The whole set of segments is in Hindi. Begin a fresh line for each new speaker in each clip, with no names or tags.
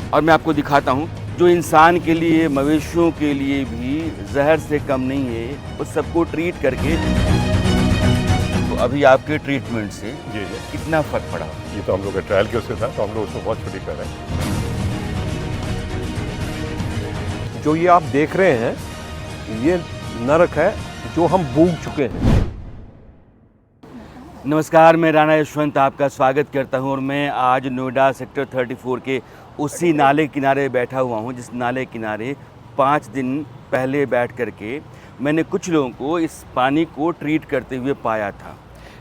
और मैं आपको दिखाता हूँ जो इंसान के लिए, मवेशियों के लिए भी जहर से कम नहीं है, उस सबको ट्रीट करके। तो अभी आपके ट्रीटमेंट से
जी
कितना फ़र्क पड़ा?
ये तो हम लोग का ट्रायल के उससे था, तो हम लोग उसको बहुत छोटी कर रहे हैं। जो ये आप देख रहे हैं, ये नरक है जो हम भूग चुके हैं।
नमस्कार, मैं राणा यशवंत आपका स्वागत करता हूं और मैं आज नोएडा सेक्टर 34 के उसी नाले किनारे बैठा हुआ हूं जिस नाले किनारे 5 दिन पहले बैठ करके मैंने कुछ लोगों को इस पानी को ट्रीट करते हुए पाया था।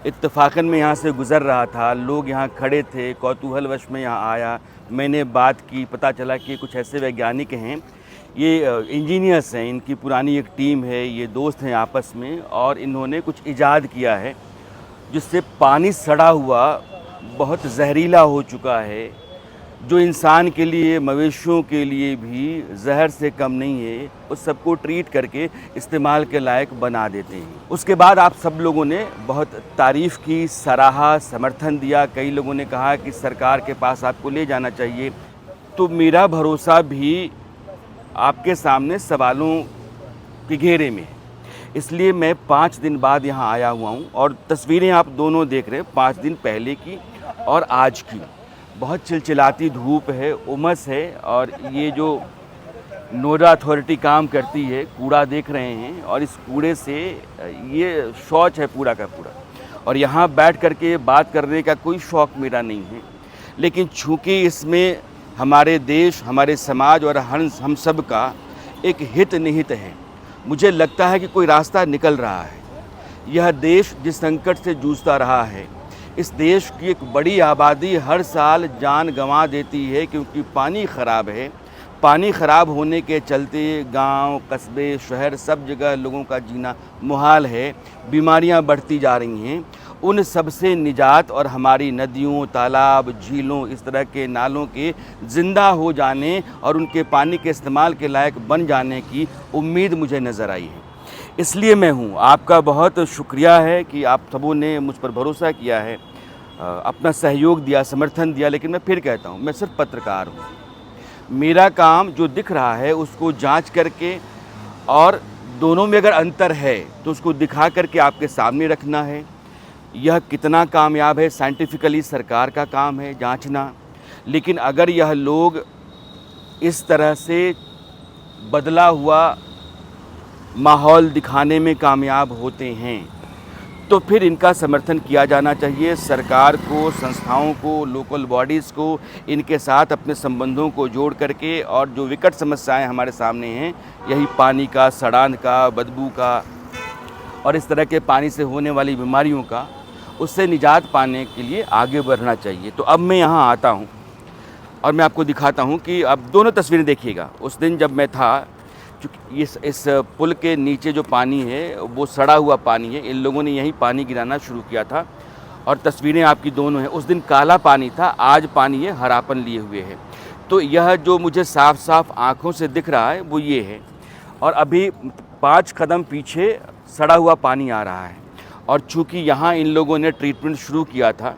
इत्तेफाकन मैं यहाँ से गुज़र रहा था, लोग यहाँ खड़े थे, कौतूहलवश में यहाँ आया, मैंने बात की, पता चला कि कुछ ऐसे वैज्ञानिक हैं, ये इंजीनियर्स हैं, इनकी पुरानी एक टीम है, ये दोस्त हैं आपस में, और इन्होंने कुछ इजाद किया है जिससे पानी सड़ा हुआ बहुत जहरीला हो चुका है, जो इंसान के लिए, मवेशियों के लिए भी जहर से कम नहीं है, उस सबको ट्रीट करके इस्तेमाल के लायक बना देते हैं। उसके बाद आप सब लोगों ने बहुत तारीफ़ की, सराहा, समर्थन दिया। कई लोगों ने कहा कि सरकार के पास आपको ले जाना चाहिए। तो मेरा भरोसा भी आपके सामने सवालों के घेरे में है, इसलिए मैं 5 दिन बाद यहाँ आया हुआ हूँ और तस्वीरें आप दोनों देख रहे हैं 5 दिन पहले की और आज की। बहुत चिलचिलाती धूप है, उमस है, और ये जो नोएडा अथॉरिटी काम करती है, कूड़ा देख रहे हैं, और इस कूड़े से ये शौच है पूरा का पूरा। और यहाँ बैठ कर के बात करने का कोई शौक़ मेरा नहीं है, लेकिन चूँकि इसमें हमारे देश, हमारे समाज और हम सब का एक हित निहित है, मुझे लगता है कि कोई रास्ता निकल रहा है। यह देश जिस संकट से जूझता रहा है, इस देश की एक बड़ी आबादी हर साल जान गंवा देती है क्योंकि पानी ख़राब है। पानी ख़राब होने के चलते गांव, कस्बे, शहर, सब जगह लोगों का जीना मुहाल है, बीमारियां बढ़ती जा रही हैं। उन सब से निजात और हमारी नदियों, तालाब, झीलों, इस तरह के नालों के ज़िंदा हो जाने और उनके पानी के इस्तेमाल के लायक बन जाने की उम्मीद मुझे नज़र आई है। इसलिए मैं हूँ। आपका बहुत शुक्रिया है कि आप सबों ने मुझ पर भरोसा किया है, अपना सहयोग दिया, समर्थन दिया। लेकिन मैं फिर कहता हूँ, मैं सिर्फ पत्रकार हूँ। मेरा काम जो दिख रहा है उसको जांच करके, और दोनों में अगर अंतर है तो उसको दिखा करके आपके सामने रखना है। यह कितना कामयाब है साइंटिफिकली सरकार का काम है जांचना। लेकिन अगर यह लोग इस तरह से बदला हुआ माहौल दिखाने में कामयाब होते हैं तो फिर इनका समर्थन किया जाना चाहिए। सरकार को, संस्थाओं को, लोकल बॉडीज़ को इनके साथ अपने संबंधों को जोड़ करके, और जो विकट समस्याएं हमारे सामने हैं, यही पानी का, सड़ान का, बदबू का और इस तरह के पानी से होने वाली बीमारियों का, उससे निजात पाने के लिए आगे बढ़ना चाहिए। तो अब मैं यहाँ आता हूँ और मैं आपको दिखाता हूँ कि अब दोनों तस्वीरें देखिएगा। उस दिन जब मैं था, चूँकि इस पुल के नीचे जो पानी है वो सड़ा हुआ पानी है, इन लोगों ने यहीं पानी गिराना शुरू किया था, और तस्वीरें आपकी दोनों हैं। उस दिन काला पानी था, आज पानी है हरापन लिए हुए है। तो यह जो मुझे साफ साफ आँखों से दिख रहा है वो ये है, और अभी 5 कदम पीछे सड़ा हुआ पानी आ रहा है। और चूँकि यहाँ इन लोगों ने ट्रीटमेंट शुरू किया था,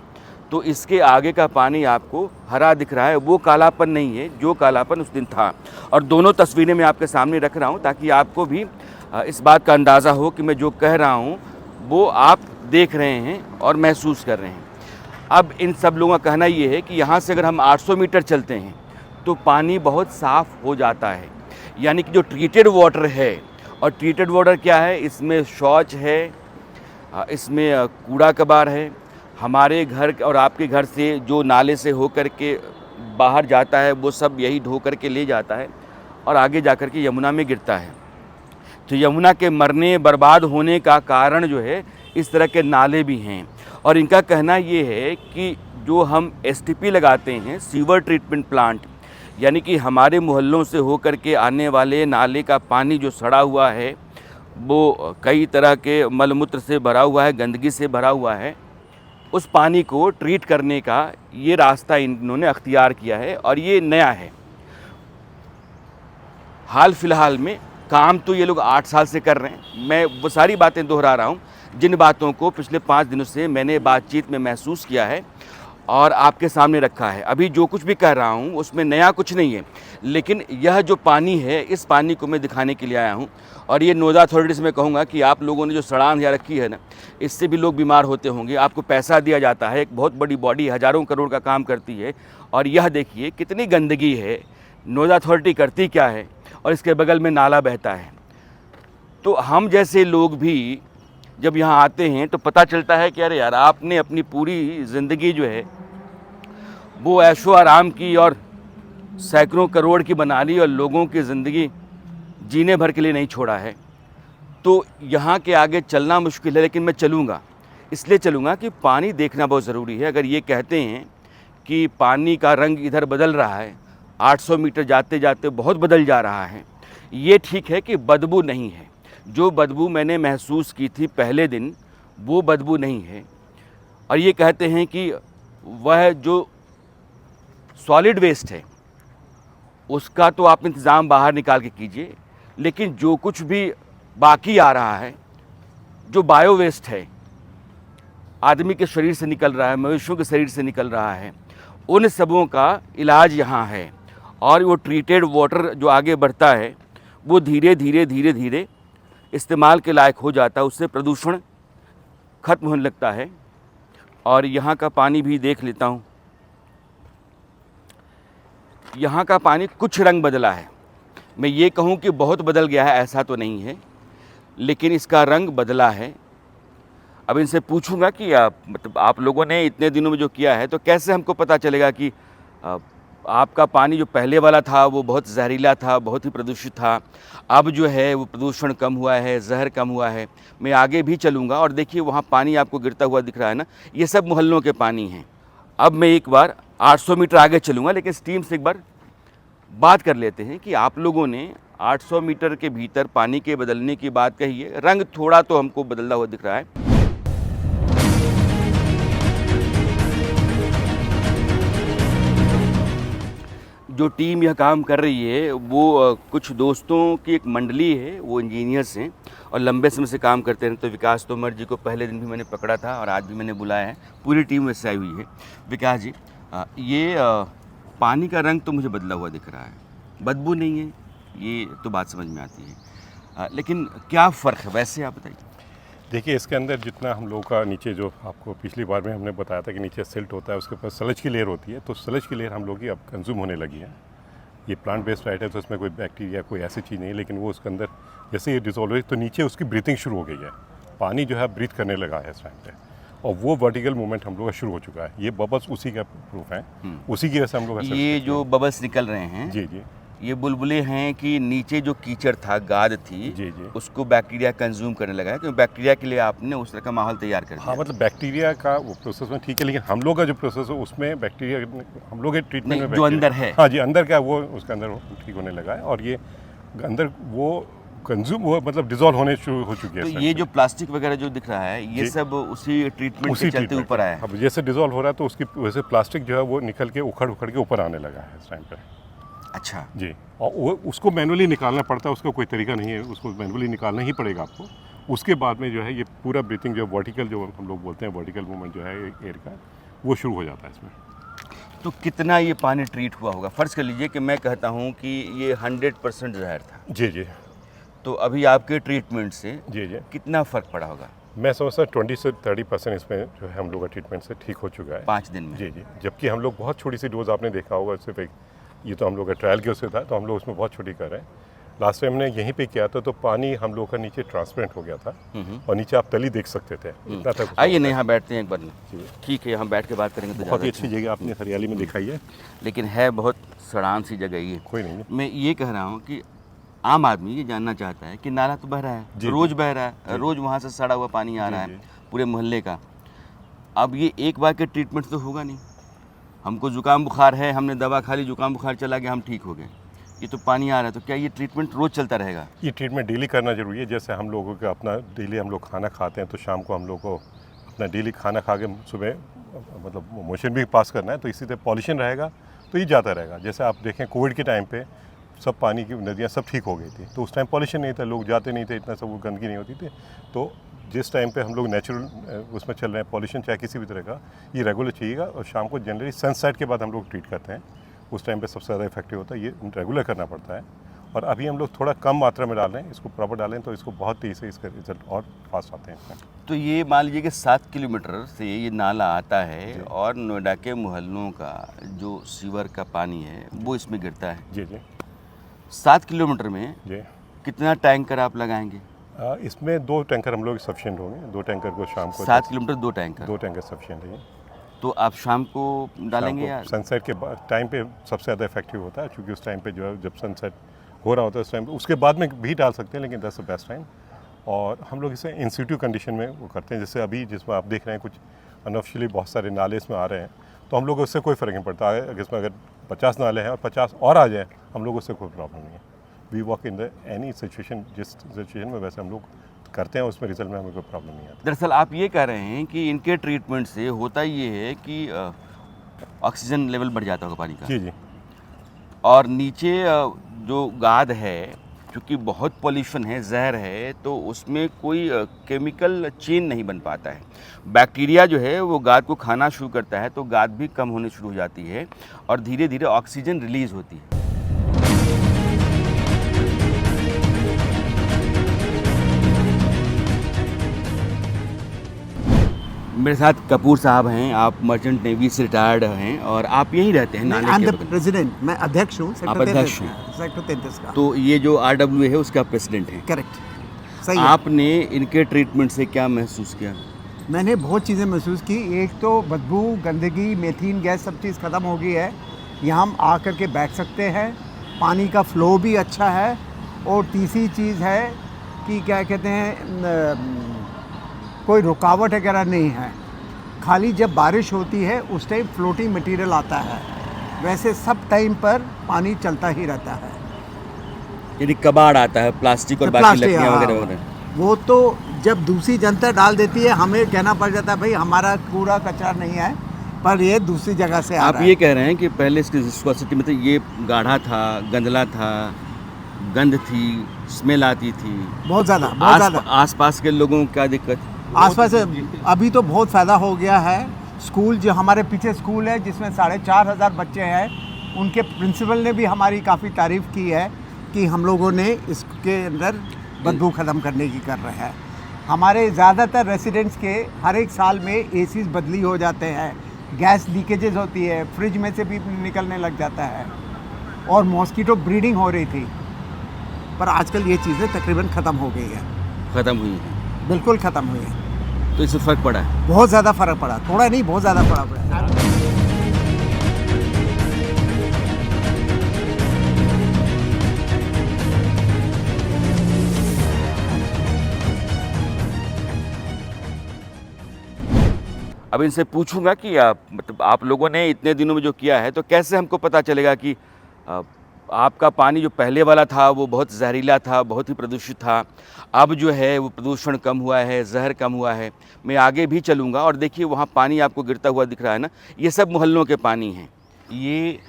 तो इसके आगे का पानी आपको हरा दिख रहा है, वो कालापन नहीं है जो कालापन उस दिन था। और दोनों तस्वीरें मैं आपके सामने रख रहा हूँ ताकि आपको भी इस बात का अंदाज़ा हो कि मैं जो कह रहा हूँ वो आप देख रहे हैं और महसूस कर रहे हैं। अब इन सब लोगों का कहना ये है कि यहाँ से अगर हम 800 मीटर चलते हैं तो पानी बहुत साफ़ हो जाता है। यानी कि जो ट्रीटेड वाटर है, और ट्रीटेड वाटर क्या है, इसमें शौच है, इसमें कूड़ा कबार है। हमारे घर और आपके घर से जो नाले से होकर के बाहर जाता है वो सब यही ढो कर के ले जाता है और आगे जा कर के यमुना में गिरता है। तो यमुना के मरने, बर्बाद होने का कारण जो है, इस तरह के नाले भी हैं। और इनका कहना ये है कि जो हम एसटीपी लगाते हैं, सीवर ट्रीटमेंट प्लांट, यानी कि हमारे मोहल्लों से होकर के आने वाले नाले का पानी जो सड़ा हुआ है, वो कई तरह के मलमूत्र से भरा हुआ है, गंदगी से भरा हुआ है, उस पानी को ट्रीट करने का ये रास्ता इन्होंने अख्तियार किया है। और ये नया है, हाल फिलहाल में काम तो ये लोग 8 साल से कर रहे हैं। मैं वो सारी बातें दोहरा रहा हूँ जिन बातों को पिछले 5 दिनों से मैंने बातचीत में महसूस किया है। और आपके सामने रखा है। अभी जो कुछ भी कह रहा हूँ उसमें नया कुछ नहीं है, लेकिन यह जो पानी है इस पानी को मैं दिखाने के लिए आया हूँ। और ये नोएडा अथॉरिटी से मैं कहूँगा कि आप लोगों ने जो सड़ान यहाँ रखी है ना, इससे भी लोग बीमार होते होंगे। आपको पैसा दिया जाता है, एक बहुत बड़ी बॉडी हज़ारों करोड़ का काम करती है, और यह देखिए कितनी गंदगी है। नोएडा अथॉरिटी करती क्या है, और इसके बगल में नाला बहता है। तो हम जैसे लोग भी जब यहाँ आते हैं तो पता चलता है कि अरे यार, आपने अपनी पूरी ज़िंदगी जो है वो ऐशो आराम की और सैकड़ों करोड़ की बना ली, और लोगों की ज़िंदगी जीने भर के लिए नहीं छोड़ा है। तो यहाँ के आगे चलना मुश्किल है, लेकिन मैं चलूँगा। इसलिए चलूँगा कि पानी देखना बहुत ज़रूरी है। अगर ये कहते हैं कि पानी का रंग इधर बदल रहा है, 800 मीटर जाते जाते बहुत बदल जा रहा है, ये ठीक है कि बदबू नहीं है। जो बदबू मैंने महसूस की थी पहले दिन, वो बदबू नहीं है। और ये कहते हैं कि वह जो सॉलिड वेस्ट है उसका तो आप इंतज़ाम बाहर निकाल के कीजिए, लेकिन जो कुछ भी बाकी आ रहा है, जो बायो वेस्ट है, आदमी के शरीर से निकल रहा है, मवेशियों के शरीर से निकल रहा है, उन सबों का इलाज यहाँ है। और वो ट्रीटेड वाटर जो आगे बढ़ता है वो धीरे धीरे धीरे धीरे इस्तेमाल के लायक हो जाता है, उससे प्रदूषण खत्म होने लगता है। और यहाँ का पानी भी देख लेता हूँ। यहाँ का पानी कुछ रंग बदला है। मैं ये कहूँ कि बहुत बदल गया है ऐसा तो नहीं है, लेकिन इसका रंग बदला है। अब इनसे पूछूंगा कि मतलब आप लोगों ने इतने दिनों में जो किया है, तो कैसे हमको पता चलेगा कि आपका पानी जो पहले वाला था वो बहुत जहरीला था, बहुत ही प्रदूषित था, अब जो है वो प्रदूषण कम हुआ है, जहर कम हुआ है। मैं आगे भी चलूँगा और देखिए वहाँ पानी आपको गिरता हुआ दिख रहा है ना, ये सब मोहल्लों के पानी हैं। अब मैं एक बार 800 मीटर आगे चलूँगा, लेकिन इस टीम से एक बार बात कर लेते हैं कि आप लोगों ने 800 मीटर के भीतर पानी के बदलने की बात कही है। रंग थोड़ा तो हमको बदलता हुआ दिख रहा है। जो टीम यह काम कर रही है वो कुछ दोस्तों की एक मंडली है, वो इंजीनियर्स हैं और लंबे समय से काम करते हैं। तो विकास तोमर जी को पहले दिन भी मैंने पकड़ा था और आज भी मैंने बुलाया है। पूरी टीम वैसे आई हुई है। विकास जी, ये पानी का रंग तो मुझे बदला हुआ दिख रहा है, बदबू नहीं है, ये तो बात समझ में आती है, लेकिन क्या फ़र्क है वैसे आप बताइए।
देखिए, इसके अंदर जितना हम लोगों का नीचे, जो आपको पिछली बार में हमने बताया था कि नीचे सिल्ट होता है, उसके ऊपर सलज की लेयर होती है, तो सलज की लेयर हम लोग की अब कंज्यूम होने लगी है। ये प्लांट बेस्ड डाइट है, तो इसमें कोई बैक्टीरिया कोई ऐसी चीज़ नहीं है, लेकिन वो उसके अंदर जैसे ये डिजोल्व हुई तो नीचे उसकी ब्रीथिंग शुरू हो गई है, पानी जो है ब्रीथ करने लगा है इस टाइम पे, और वो वर्टिकल मूवमेंट हम लोग का शुरू हो चुका है। ये बबल्स उसी का प्रूफ है, उसी की वजह से हम लोग
ये जो बबल्स निकल रहे हैं,
जी जी,
ये बुलबुले हैं कि नीचे जो कीचड़ था, गाद थी,
जी जी,
उसको बैक्टीरिया कंज्यूम करने लगा है, क्योंकि बैक्टीरिया के लिए आपने उस तरह का माहौल तैयार कर दिया।
हाँ, मतलब बैक्टीरिया का वो प्रोसेस में ठीक है, लेकिन हम लोग का जो प्रोसेस है उसमें बैक्टीरिया, हम लोग के ट्रीटमेंट में
जो अंदर है,
हाँ जी, अंदर का वो उसके अंदर ठीक होने लगा है, और ये अंदर वो कंज्यूम, वो मतलब डिजोल्व होने शुरू हो चुकी है।
तो ये जो प्लास्टिक वगैरह जो दिख रहा है, ये सब उसी ट्रीटमेंट के चलते ऊपर आया है।
अब जैसे डिजोल्व हो रहा है तो उसकी वजह से प्लास्टिक जो है वो निकल के उखड़ के ऊपर आने लगा है इस टाइम पे।
अच्छा
जी, और वो उसको मैनुअली निकालना पड़ता है, उसका कोई तरीका नहीं है, उसको मैनुअली निकालना ही पड़ेगा आपको। उसके बाद में जो है ये पूरा ब्रीथिंग जो वर्टिकल, जो हम लोग बोलते हैं वर्टिकल मूवमेंट जो है एयर का, वो शुरू हो जाता है इसमें।
तो कितना ये पानी ट्रीट हुआ होगा? फ़र्ज़ कर लीजिए कि मैं कहता हूँ कि ये 100% जहर था।
जी जी,
तो अभी आपके ट्रीटमेंट से
जी जी,
कितना फ़र्क पड़ा होगा?
मैं समझता 20 से 30% इसमें जो है हम लोग का ट्रीटमेंट से ठीक हो चुका है
5 दिन में।
जी जी, जबकि हम लोग बहुत छोटी सी डोज आपने देखा होगा, सिर्फ एक, ये तो हम लोग का ट्रायल के उससे था, तो हम लोग उसमें बहुत छोटी कर रहे हैं। लास्ट टाइम हमने यहीं पे किया था तो पानी हम लोग का नीचे ट्रांसपेरेंट हो गया था, और नीचे आप तली देख सकते थे, इतना तक।
आइए ना, यहाँ बैठते हैं एक बार। ठीक है, हम बैठ के बात करेंगे तो
बहुत ही
ज़्यादा
अच्छी जगह आपने हरियाली में दिखाई है,
लेकिन है बहुत सड़ान सी जगह ये।
कोई नहीं।
मैं ये कह रहा हूँ कि आम आदमी ये जानना चाहता है कि नाला तो बह रहा है, रोज़ बह रहा है, रोज़ वहाँ से सड़ा हुआ पानी आ रहा है पूरे मोहल्ले का। अब ये एक बार के ट्रीटमेंट तो होगा नहीं। हमको जुकाम बुखार है, हमने दवा खा ली, जुकाम बुखार चला गया, हम ठीक हो गए। ये तो पानी आ रहा है, तो क्या ये ट्रीटमेंट रोज़ चलता रहेगा?
ये ट्रीटमेंट डेली करना जरूरी है। जैसे हम लोगों का अपना डेली हम लोग खाना खाते हैं, तो शाम को हम लोग को अपना डेली खाना खा के सुबह मतलब मोशन भी पास करना है, तो इसी तरह पॉल्यूशन रहेगा तो ये जाता रहेगा। जैसे आप देखें कोविड के टाइम पे सब पानी की नदियाँ सब ठीक हो गई थी, तो उस टाइम पॉल्यूशन नहीं था, लोग जाते नहीं थे, इतना सब गंदगी नहीं होती थी, तो जिस टाइम पे हम लोग नेचुरल उसमें चल रहे हैं, पॉल्यूशन चाहे किसी भी तरह का, ये रेगुलर चाहिएगा। और शाम को जनरली सनसेट के बाद हम लोग ट्रीट करते हैं, उस टाइम पे सबसे ज़्यादा इफेक्टिव होता है, ये रेगुलर करना पड़ता है। और अभी हम लोग थोड़ा कम मात्रा में डाल रहे हैं, इसको प्रॉपर डालें तो इसको बहुत तेज़ी से इसका रिजल्ट और फास्ट आते हैं।
तो ये मान लीजिए कि 7 किलोमीटर से ये नाला आता है और नोएडा के मोहल्लों का जो सीवर का पानी है वो इसमें गिरता है।
जी जी
7 किलोमीटर में
जी।
कितना टैंकर आप लगाएंगे?
इसमें 2 टैंकर हम लोग सफिशिएंट होंगे, 2 टैंकर को शाम को
7 किलोमीटर 2 टैंकर।
2 टैंकर सफिशिएंट है।
तो आप शाम को डालेंगे या
सनसेट के बाद टाइम पे सबसे ज़्यादा इफेक्टिव होता है, क्योंकि उस टाइम पे जो है जब सनसेट हो रहा होता है उस टाइम पे, उसके बाद में भी डाल सकते हैं, लेकिन दैट्स द बेस्ट टाइम। और हम लोग इसे इन सिटू कंडीशन में वो करते हैं, जैसे अभी जिसमें आप देख रहे हैं कुछ अनऑफिशियली बहुत सारे नाले इसमें आ रहे हैं, तो हम लोग को उससे कोई फ़र्क नहीं पड़ता है। अगर इसमें अगर 50 नाले हैं और 50 और आ जाएँ, हम लोग उससे कोई प्रॉब्लम नहीं है। We work in the any situation, जिस सिचुएशन में वैसे हम लोग करते हैं उसमें रिजल्ट में हमें कोई प्रॉब्लम नहीं आता।
दरअसल आप ये कह रहे हैं कि इनके ट्रीटमेंट से होता ये है कि ऑक्सीजन लेवल बढ़ जाता होगा पानी का।
जी जी
और नीचे जो गाद है, क्योंकि बहुत पॉल्यूशन है, जहर है, तो उसमें कोई केमिकल चेन नहीं बन पाता है। बैक्टीरिया जो है वो गाद को खाना शुरू करता है, तो गाद भी कम होने शुरू हो जाती है और धीरे धीरे ऑक्सीजन रिलीज होती है। मेरे साथ कपूर साहब हैं, आप मर्चेंट नेवी से रिटायर्ड हैं और आप यहीं रहते हैं नाले के बगल।
प्रेसिडेंट, मैं अध्यक्ष हूँ
आप अध्यक्ष हैं।
सेक्टर 33 का।
तो ये जो RWA है उसका प्रेसिडेंट हैं।
करेक्ट, सही है।
आपने इनके ट्रीटमेंट से क्या महसूस किया?
मैंने बहुत चीज़ें महसूस की। एक तो बदबू, गंदगी, मेथीन गैस सब चीज़ ख़त्म हो गई है। यहाँ हम आकर के बैठ सकते हैं, पानी का फ़्लो भी अच्छा है। और तीसरी चीज़ है कि क्या कहते हैं, कोई रुकावट वगैरह नहीं है। खाली जब बारिश होती है उस टाइम फ्लोटिंग मटेरियल आता है, वैसे सब टाइम पर पानी चलता ही रहता है।
यानी कबाड़ आता है, प्लास्टिक और बाकी
प्लास्टिक,
लकड़ियाँ
हाँ,
वगैरह वगैरह।
वो तो जब दूसरी जनता डाल देती है, हमें कहना पड़ जाता है भाई हमारा कूड़ा कचरा नहीं है, पर ये दूसरी जगह से आ
आप
रहा
ये
है।
कह रहे हैं कि पहले इसकी विस्कोसिटी मतलब ये गाढ़ा था, गंदला था, गंद थी, स्मेल आती थी
बहुत ज़्यादा, बहुत ज़्यादा।
आसपास के लोगों को क्या दिक्कत?
आसपास से अभी तो बहुत फ़ायदा हो गया है। स्कूल जो हमारे पीछे स्कूल है जिसमें 4,500 बच्चे हैं, उनके प्रिंसिपल ने भी हमारी काफ़ी तारीफ़ की है कि हम लोगों ने इसके अंदर बदबू ख़त्म करने की कर रहे हैं। हमारे ज़्यादातर रेसिडेंट्स के हर एक साल में एसीज बदली हो जाते हैं, गैस लीकेजेस होती है, फ्रिज में से भी निकलने लग जाता है और मॉस्किटो ब्रीडिंग हो रही थी। पर आजकल ये चीज़ें तकरीबन ख़त्म हो गई है,
ख़त्म हुई है,
बिल्कुल ख़त्म हुई है।
तो इससे फ़र्क पड़ा है?
बहुत ज़्यादा फ़र्क पड़ा, थोड़ा नहीं बहुत ज़्यादा पड़ा।
अब इनसे पूछूंगा कि मतलब आप लोगों ने इतने दिनों में जो किया है, तो कैसे हमको पता चलेगा कि आपका पानी जो पहले वाला था वो बहुत जहरीला था, बहुत ही प्रदूषित था, अब जो है वो प्रदूषण कम हुआ है, जहर कम हुआ है। मैं आगे भी चलूँगा और देखिए वहाँ पानी आपको गिरता हुआ दिख रहा है ना, ये सब मोहल्लों के पानी हैं। ये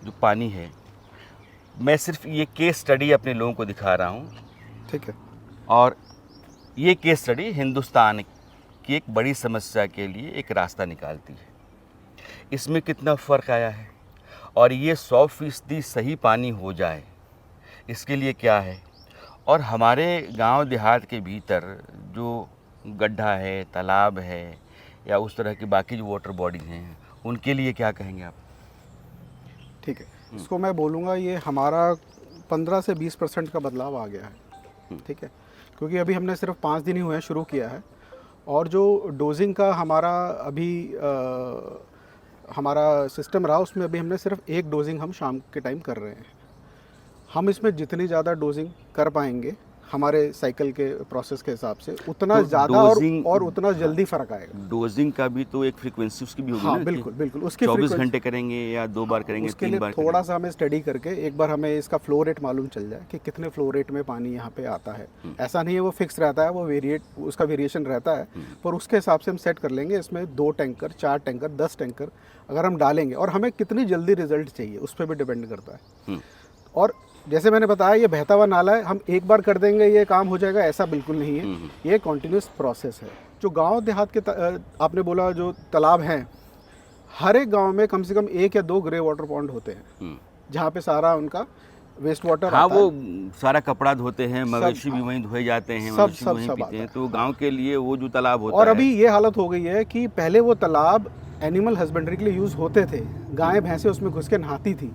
जो पानी है, मैं सिर्फ ये केस स्टडी अपने लोगों को दिखा रहा हूँ,
ठीक है।
और ये केस स्टडी हिंदुस्तान की एक बड़ी समस्या के लिए एक रास्ता निकालती है। इसमें कितना फ़र्क आया है और ये 100% सही पानी हो जाए, इसके लिए क्या है, और हमारे गांव देहात के भीतर जो गड्ढा है, तालाब है या उस तरह की बाकी जो वाटर बॉडीज हैं, उनके लिए क्या कहेंगे आप?
ठीक है, इसको मैं बोलूँगा ये हमारा 15 से 20% का बदलाव आ गया है। ठीक है, क्योंकि अभी हमने सिर्फ 5 दिन ही हुए हैं शुरू किया है, और जो डोजिंग का हमारा अभी हमारा सिस्टम रहा, उसमें अभी हमने सिर्फ 1 डोजिंग हम शाम के टाइम कर रहे हैं। हम इसमें जितनी ज़्यादा डोजिंग कर पाएंगे हमारे साइकिल के प्रोसेस के हिसाब से, उतना
तो
ज़्यादा और उतना जल्दी फ़र्क आएगा।
डोजिंग का भी तो एक फ्रीक्वेंसी उसकी भी होगी
हाँ,
ना?
बिल्कुल बिल्कुल। उसकी
24 घंटे करेंगे या 2 बार करेंगे,
उसके
3
लिए
बार
थोड़ा
करेंगे?
सा हमें स्टडी करके एक बार हमें इसका फ्लो रेट मालूम चल जाए कि कितने फ्लो रेट में पानी यहाँ पे आता है। ऐसा नहीं है वो फिक्स रहता है, वो उसका वेरिएशन रहता है, पर उसके हिसाब से हम सेट कर लेंगे। इसमें 2 टैंकर, 4 टैंकर, 10 टैंकर अगर हम डालेंगे, और हमें कितनी जल्दी रिजल्ट चाहिए उस पर भी डिपेंड करता है। और जैसे मैंने बताया ये बहता हुआ नाला है, हम एक बार कर देंगे ये काम हो जाएगा ऐसा बिल्कुल नहीं है, ये कॉन्टिन्यूस प्रोसेस है। जो गांव देहात के आपने बोला जो तालाब हैं, हर एक गांव में कम से कम 1 या 2 ग्रे वाटर पॉन्ड होते हैं जहाँ पे सारा उनका वेस्ट वाटर
हाँ,
आता
वो
है।
सारा कपड़ा धोते हैं, मवेशी भी वहीं धोए जाते हैं,
सब-
मवेशी
सब-
वहीं
सब
पीते
आता
हैं,
है।
तो गांव के लिए वो जो तालाब होता
और
है।
अभी ये हालत हो गई है कि पहले वो तालाब एनिमल हस्बेंड्री के लिए यूज़ होते थे, गायें भैंसें उसमें घुस के नहाती थी,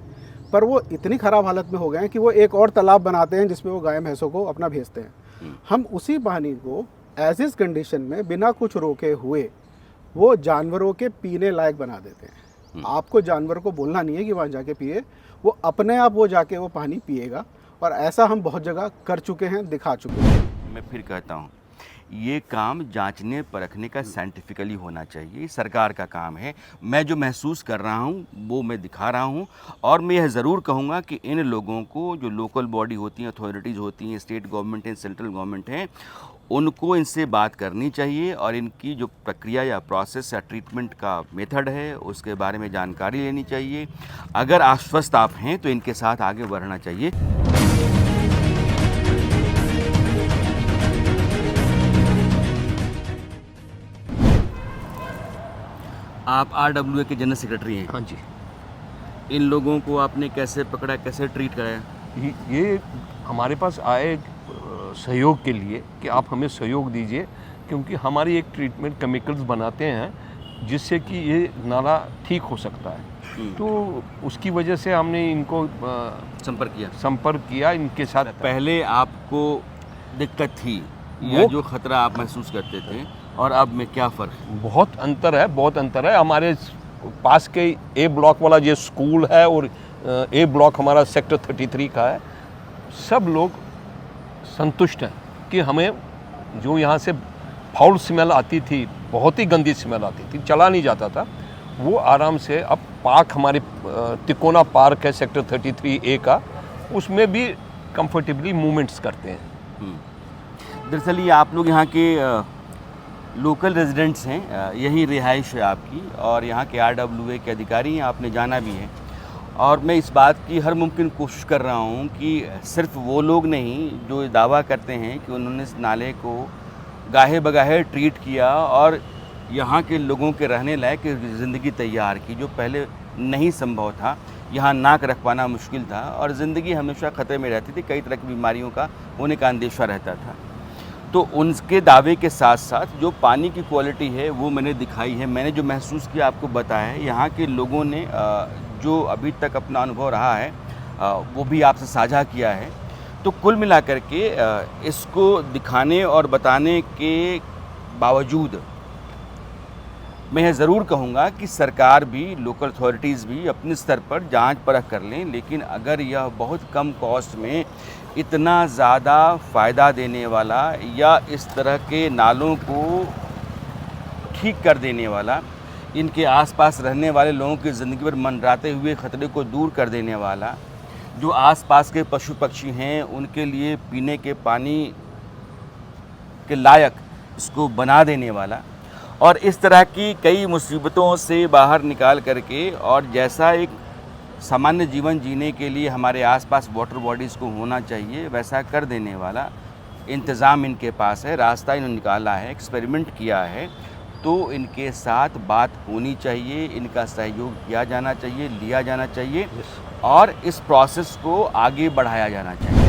पर वो इतनी ख़राब हालत में हो गए हैं कि वो एक और तालाब बनाते हैं जिसमें वो गायें भैंसों को अपना भेजते हैं। हम उसी पानी को एज इस कंडीशन में बिना कुछ रोके हुए वो जानवरों के पीने लायक बना देते हैं। आपको जानवर को बोलना नहीं है कि वहाँ जाके पिए, वो अपने आप वो जाके वो पानी पिएगा। और ऐसा हम बहुत जगह कर चुके हैं, दिखा चुके हैं।
मैं फिर कहता हूँ, ये काम जांचने परखने का साइंटिफिकली होना चाहिए, ये सरकार का काम है। मैं जो महसूस कर रहा हूँ वो मैं दिखा रहा हूँ, और मैं यह ज़रूर कहूँगा कि इन लोगों को, जो लोकल बॉडी होती हैं, अथॉरिटीज़ होती हैं, स्टेट गवर्नमेंट है, सेंट्रल गवर्नमेंट है, उनको इनसे बात करनी चाहिए और इनकी जो प्रक्रिया या प्रोसेस या ट्रीटमेंट का मेथड है उसके बारे में जानकारी लेनी चाहिए। अगर आश्वस्त आप हैं तो इनके साथ आगे बढ़ना चाहिए। आप RWA के जनरल सेक्रेटरी हैं।
हाँ जी।
इन लोगों को आपने कैसे पकड़ा, कैसे ट्रीट कराया?
ये हमारे पास आए सहयोग के लिए कि आप हमें सहयोग दीजिए, क्योंकि हमारी एक ट्रीटमेंट केमिकल्स बनाते हैं जिससे कि ये नाला ठीक हो सकता है। तो उसकी वजह से हमने इनको संपर्क किया इनके साथ।
पहले आपको दिक्कत थी या जो खतरा आप महसूस करते थे और अब में क्या फ़र्क है?
बहुत अंतर है। हमारे पास के ए ब्लॉक वाला जो स्कूल है और ए ब्लॉक हमारा सेक्टर 33 का है, सब लोग संतुष्ट हैं कि हमें जो यहाँ से फाउल स्मेल आती थी, बहुत ही गंदी स्मेल आती थी, चला नहीं जाता था, वो आराम से अब पार्क हमारे तिकोना पार्क है सेक्टर 33A का, उसमें भी कंफर्टेबली मूवमेंट्स करते हैं।
दरअसल ये आप लोग यहाँ के लोकल रेजिडेंट्स हैं, यही रिहाइश है आपकी, और यहाँ के RWA के अधिकारी हैं, आपने जाना भी है। और मैं इस बात की हर मुमकिन कोशिश कर रहा हूँ कि सिर्फ वो लोग नहीं जो दावा करते हैं कि उन्होंने इस नाले को गाहे बगाहे ट्रीट किया और यहाँ के लोगों के रहने लायक ज़िंदगी तैयार की, जो पहले नहीं संभव था। यहाँ नाक रख पाना मुश्किल था और ज़िंदगी हमेशा ख़तरे में रहती थी, कई तरह की बीमारियों का होने का अंदेशा रहता था। तो उनके दावे के साथ साथ जो पानी की क्वालिटी है वो मैंने दिखाई है, मैंने जो महसूस किया आपको बताया है। यहाँ के लोगों ने जो अभी तक अपना अनुभव रहा है वो भी आपसे साझा किया है। तो कुल मिलाकर के इसको दिखाने और बताने के बावजूद मैं यह ज़रूर कहूँगा कि सरकार भी, लोकल अथॉरिटीज़ भी अपने स्तर पर जांच परख कर लें, लेकिन अगर यह बहुत कम कॉस्ट में इतना ज़्यादा फ़ायदा देने वाला या इस तरह के नालों को ठीक कर देने वाला, इनके आसपास रहने वाले लोगों की ज़िंदगी पर मंडराते हुए ख़तरे को दूर कर देने वाला, जो आसपास के पशु पक्षी हैं उनके लिए पीने के पानी के लायक इसको बना देने वाला, और इस तरह की कई मुसीबतों से बाहर निकाल करके और जैसा एक सामान्य जीवन जीने के लिए हमारे आसपास वाटर बॉडीज़ को होना चाहिए वैसा कर देने वाला इंतज़ाम इनके पास है, रास्ता इन्होंने निकाला है, एक्सपेरिमेंट किया है। तो इनके साथ बात होनी चाहिए, इनका सहयोग किया जाना चाहिए, लिया जाना चाहिए और इस प्रोसेस को आगे बढ़ाया जाना चाहिए।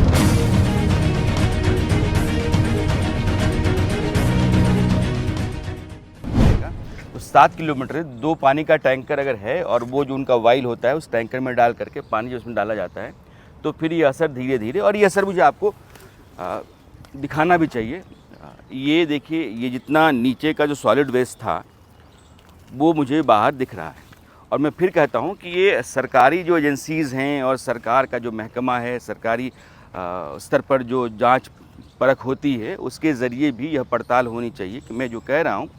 तो 7 किलोमीटर 2 पानी का टैंकर अगर है और वो जो उनका वाइल होता है उस टैंकर में डाल करके पानी जो उसमें डाला जाता है, तो फिर ये असर धीरे धीरे, और ये असर मुझे आपको दिखाना भी चाहिए। ये देखिए, ये जितना नीचे का जो सॉलिड वेस्ट था वो मुझे बाहर दिख रहा है। और मैं फिर कहता हूँ कि ये सरकारी जो एजेंसीज़ हैं और सरकार का जो महकमा है, सरकारी स्तर पर जो जांच परख होती है, उसके ज़रिए भी यह पड़ताल होनी चाहिए कि मैं जो कह रहा हूँ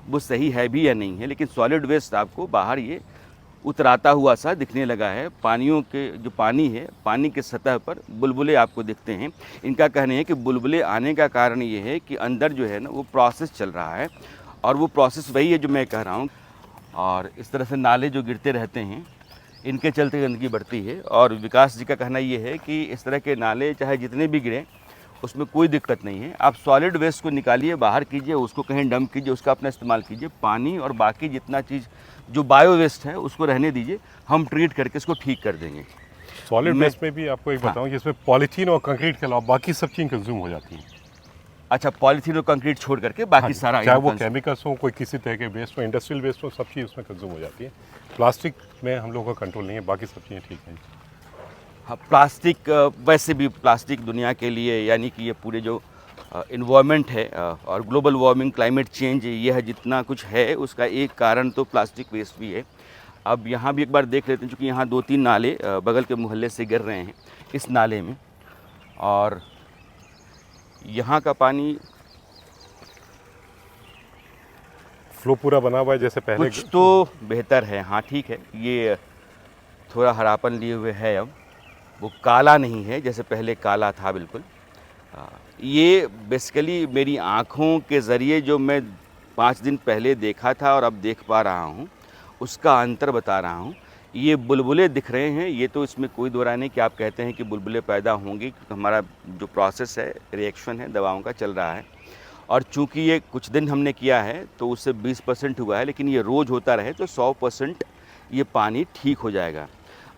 वो सही है भी या नहीं है। लेकिन सॉलिड वेस्ट आपको बाहर ये उतराता हुआ सा दिखने लगा है। पानियों के जो पानी है, पानी के सतह पर बुलबुले आपको दिखते हैं। इनका कहना है कि बुलबुले आने का कारण ये है कि अंदर जो है ना वो प्रोसेस चल रहा है, और वो प्रोसेस वही है जो मैं कह रहा हूँ। और इस तरह से नाले जो गिरते रहते हैं, इनके चलते गंदगी बढ़ती है। और विकास जी का कहना ये है कि इस तरह के नाले चाहे जितने भी गिरें उसमें कोई दिक्कत नहीं है, आप सॉलिड वेस्ट को निकालिए, बाहर कीजिए, उसको कहीं डंप कीजिए, उसका अपना इस्तेमाल कीजिए। पानी और बाकी जितना चीज़ जो बायो वेस्ट है उसको रहने दीजिए, हम ट्रीट करके इसको ठीक कर देंगे।
सॉलिड वेस्ट में भी आपको एक बताऊं, जिसमें पॉलीथीन और कंक्रीट के अलावा बाकी सब चीज़ कंज्यूम हो जाती है।
अच्छा, पॉलीथीन और कंक्रीट छोड़ करके बाकी सारा
चाहे वो
यहाँ
केमिकल्स हो, कोई किसी तरह के वेस्ट हो, इंडस्ट्रियल वेस्ट हो, सब चीज़ उसमें कंज्यूम हो जाती है। प्लास्टिक में हम लोगों का कंट्रोल नहीं है, बाकी सब चीज़ें ठीक हैं।
हाँ, प्लास्टिक वैसे भी प्लास्टिक दुनिया के लिए, यानी कि ये पूरे जो इन्वायरमेंट है और ग्लोबल वार्मिंग, क्लाइमेट चेंज, ये है जितना कुछ है उसका एक कारण तो प्लास्टिक वेस्ट भी है। अब यहाँ भी एक बार देख लेते हैं, क्योंकि यहाँ 2-3 नाले बगल के मोहल्ले से गिर रहे हैं इस नाले में, और यहाँ का पानी
फ्लो पूरा बना हुआ है जैसे पहले।
कुछ तो बेहतर है, हाँ ठीक है, ये थोड़ा हरापन लिए हुए है, अब वो काला नहीं है जैसे पहले काला था बिल्कुल। ये बेसिकली मेरी आँखों के ज़रिए जो मैं 5 दिन पहले देखा था और अब देख पा रहा हूँ उसका अंतर बता रहा हूँ। ये बुलबुले दिख रहे हैं, ये तो इसमें कोई दो राय नहीं कि आप कहते हैं कि बुलबुले पैदा होंगे, क्योंकि हमारा जो प्रोसेस है, रिएक्शन है दवाओं का चल रहा है, और चूंकि ये कुछ दिन हमने किया है तो उससे 20% हुआ है, लेकिन ये रोज़ होता रहे तो 100% ये पानी ठीक हो जाएगा।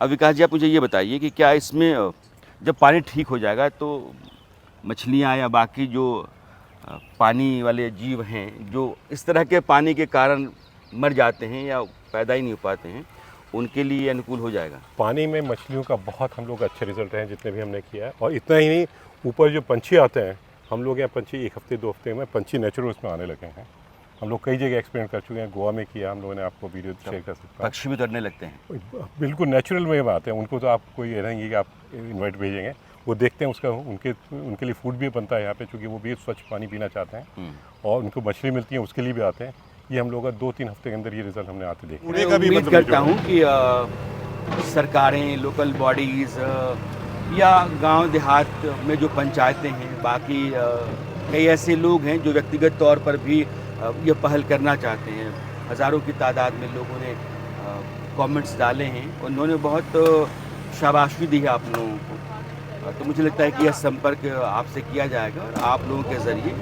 अब विकास जी, आप मुझे ये बताइए कि क्या इसमें जब पानी ठीक हो जाएगा तो मछलियाँ या बाकी जो पानी वाले जीव हैं जो इस तरह के पानी के कारण मर जाते हैं या पैदा ही नहीं हो पाते हैं, उनके लिए अनुकूल हो जाएगा?
पानी में मछलियों का बहुत हम लोग अच्छे रिजल्ट हैं जितने भी हमने किया है। और इतना ही नहीं, ऊपर जो पंछी आते हैं, हम लोग यहाँ पंछी 1 हफ्ते 2 हफ्ते में पंछी नेचुरल उसमें आने लगे हैं। हम लोग कई जगह एक्सपेरिमेंट कर चुके हैं, गोवा में किया हम लोगों ने, आपको वीडियो शेयर कर सकते हैं।
पक्षी भी तैरने लगते हैं?
बिल्कुल नेचुरल वे में आते हैं, उनको तो आप कोई ये नहीं कि आप इन्वाइट भेजेंगे, वो देखते हैं उसका, उनके लिए फूड भी बनता है यहाँ पे, चूँकि वो भी स्वच्छ पानी पीना चाहते हैं और उनको मछली मिलती है, उसके लिए भी आते हैं। ये हम लोग का 2-3 हफ्ते के अंदर ये रिजल्ट हमने आते देखे।
मैं उम्मीद करता हूँ कि सरकारें, लोकल बॉडीज़ या गांव देहात में जो पंचायतें हैं, बाकी कई ऐसे लोग हैं जो व्यक्तिगत तौर पर भी ये पहल करना चाहते हैं। हज़ारों की तादाद में लोगों ने कमेंट्स डाले हैं, उन्होंने बहुत शाबाशी दी है आप लोगों को, तो मुझे लगता है कि यह संपर्क आपसे किया जाएगा और आप लोगों के ज़रिए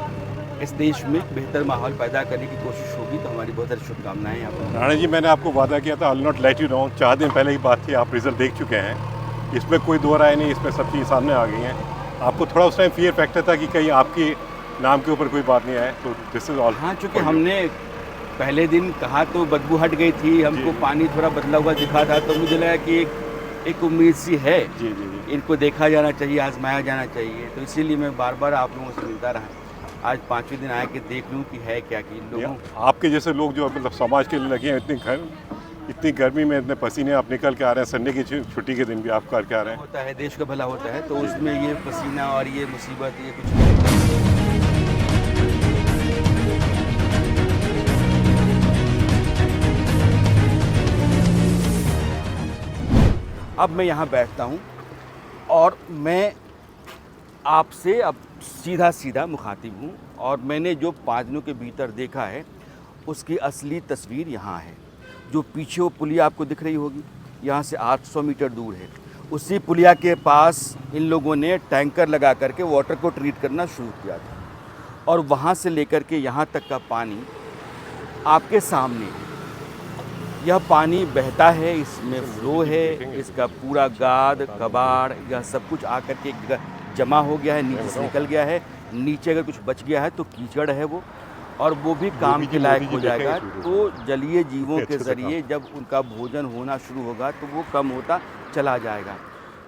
इस देश में बेहतर माहौल पैदा करने की कोशिश होगी। तो हमारी बहुत सारी शुभकामनाएं आपको।
राणा जी, मैंने आपको वादा किया था, I will not let you down. 4 दिन पहले की बात थी, आप रिजल्ट देख चुके हैं, इसमें कोई दो राय नहीं, इसमें सब चीज़ सामने आ गई हैं। आपको थोड़ा उस टाइम फियर फैक्टर था कि कहीं आपकी नाम के ऊपर कोई बात नहीं आए, तो दिस इज ऑल।
हाँ, चूँकि हमने पहले दिन कहा तो बदबू हट गई थी, हमको पानी थोड़ा बदला हुआ दिखा था, तो मुझे लगा कि एक उम्मीद सी है,
जी जी जी,
इनको देखा जाना चाहिए, आजमाया जाना चाहिए। तो इसीलिए मैं बार बार आप लोगों से मिलता रहा। आज 5वें दिन आया कि देख लूँ कि है क्या, कि लोगों
आपके जैसे लोग जो मतलब समाज के लिए लगे हैं, इतनी गर्मी में इतने पसीने आप निकल के आ रहे हैं, संडे की छुट्टी के दिन भी आप करके आ रहे हैं।
होता है, देश का भला होता है, तो उसमें ये पसीना और ये मुसीबत ये कुछ नहीं। अब मैं यहाँ बैठता हूँ और मैं आपसे अब सीधा मुखातिब हूँ, और मैंने जो 5 दिनों के भीतर देखा है उसकी असली तस्वीर यहाँ है। जो पीछे वो पुलिया आपको दिख रही होगी, यहाँ से 800 मीटर दूर है, उसी पुलिया के पास इन लोगों ने टैंकर लगा करके वाटर को ट्रीट करना शुरू किया था, और वहाँ से लेकर के यहाँ तक का पानी आपके सामने है। यह पानी बहता है, इसमें फ्लो है, इसका पूरा गाद कबाड़ यह सब कुछ आकर के एक जगह जमा हो गया है, नीचे से निकल गया है। नीचे अगर कुछ बच गया है तो कीचड़ है वो, और वो भी काम के लायक हो जाएगा। तो जलीय जीवों के ज़रिए जब उनका भोजन होना शुरू होगा तो वो कम होता चला जाएगा।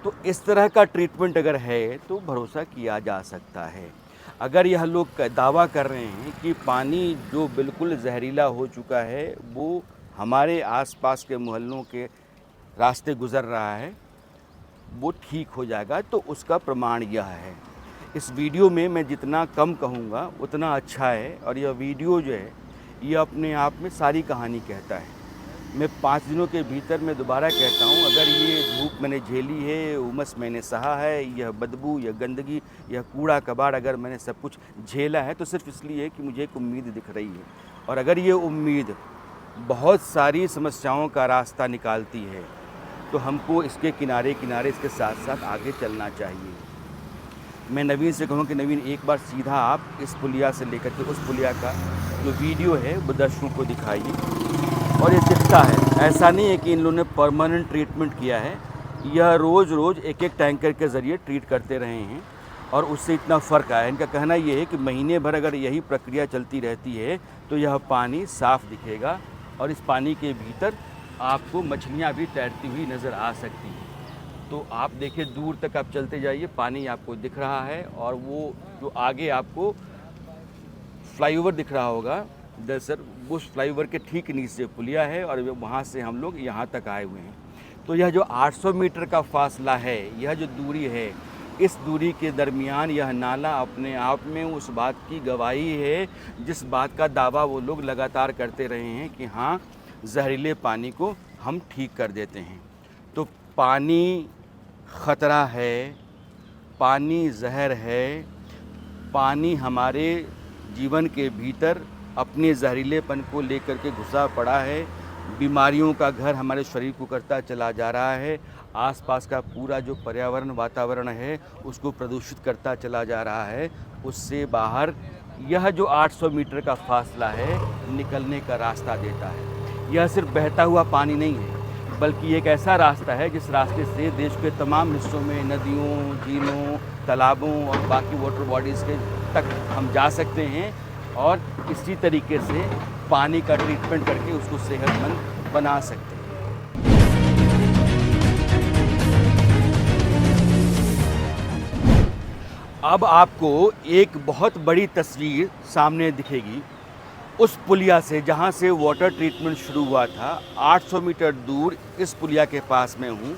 तो इस तरह का ट्रीटमेंट अगर है तो भरोसा किया जा सकता है। अगर यह लोग दावा कर रहे हैं कि पानी जो बिल्कुल जहरीला हो चुका है वो हमारे आसपास के मोहल्लों के रास्ते गुज़र रहा है, वो ठीक हो जाएगा, तो उसका प्रमाण यह है। इस वीडियो में मैं जितना कम कहूँगा उतना अच्छा है, और यह वीडियो जो है ये अपने आप में सारी कहानी कहता है। मैं 5 दिनों के भीतर मैं दोबारा कहता हूँ, अगर ये धूप मैंने झेली है, उमस मैंने सहा है, यह बदबू, यह गंदगी, यह कूड़ा कबाड़ अगर मैंने सब कुछ झेला है तो सिर्फ इसलिए कि मुझे एक उम्मीद दिख रही है। और अगर ये उम्मीद बहुत सारी समस्याओं का रास्ता निकालती है तो हमको इसके किनारे किनारे इसके साथ साथ आगे चलना चाहिए। मैं नवीन से कहूँ कि नवीन एक बार सीधा आप इस पुलिया से लेकर के उस पुलिया का जो वीडियो है वो दर्शकों को दिखाइए। और ये दिखता है, ऐसा नहीं है कि इन लोगों ने परमानेंट ट्रीटमेंट किया है, यह रोज़ रोज़ एक एक टैंकर के ज़रिए ट्रीट करते रहे हैं और उससे इतना फ़र्क आया है। इनका कहना ये है कि महीने भर अगर यही प्रक्रिया चलती रहती है तो यह पानी साफ़ दिखेगा और इस पानी के भीतर आपको मछलियाँ भी तैरती हुई नज़र आ सकती हैं। तो आप देखिए दूर तक आप चलते जाइए, पानी आपको दिख रहा है और वो जो आगे आपको फ्लाईओवर दिख रहा होगा, दरअसल उस फ्लाईओवर के ठीक नीचे पुलिया है और वहाँ से हम लोग यहाँ तक आए हुए हैं। तो यह जो 800 मीटर का फासला है, यह जो दूरी है, इस दूरी के दरमियान यह नाला अपने आप में उस बात की गवाही है जिस बात का दावा वो लोग लगातार करते रहे हैं कि हाँ, जहरीले पानी को हम ठीक कर देते हैं। तो पानी ख़तरा है, पानी जहर है, पानी हमारे जीवन के भीतर अपने जहरीलेपन को लेकर के घुसा पड़ा है, बीमारियों का घर हमारे शरीर को करता चला जा रहा है, आसपास का पूरा जो पर्यावरण वातावरण है उसको प्रदूषित करता चला जा रहा है। उससे बाहर यह जो 800 मीटर का फासला है निकलने का रास्ता देता है। यह सिर्फ बहता हुआ पानी नहीं है, बल्कि एक ऐसा रास्ता है जिस रास्ते से देश के तमाम हिस्सों में नदियों, झीलों, तालाबों और बाकी वाटर बॉडीज़ के तक हम जा सकते हैं और इसी तरीके से पानी का ट्रीटमेंट करके उसको सेहतमंद बना सकते हैं। अब आपको एक बहुत बड़ी तस्वीर सामने दिखेगी उस पुलिया से जहाँ से वाटर ट्रीटमेंट शुरू हुआ था। 800 मीटर दूर इस पुलिया के पास में हूँ।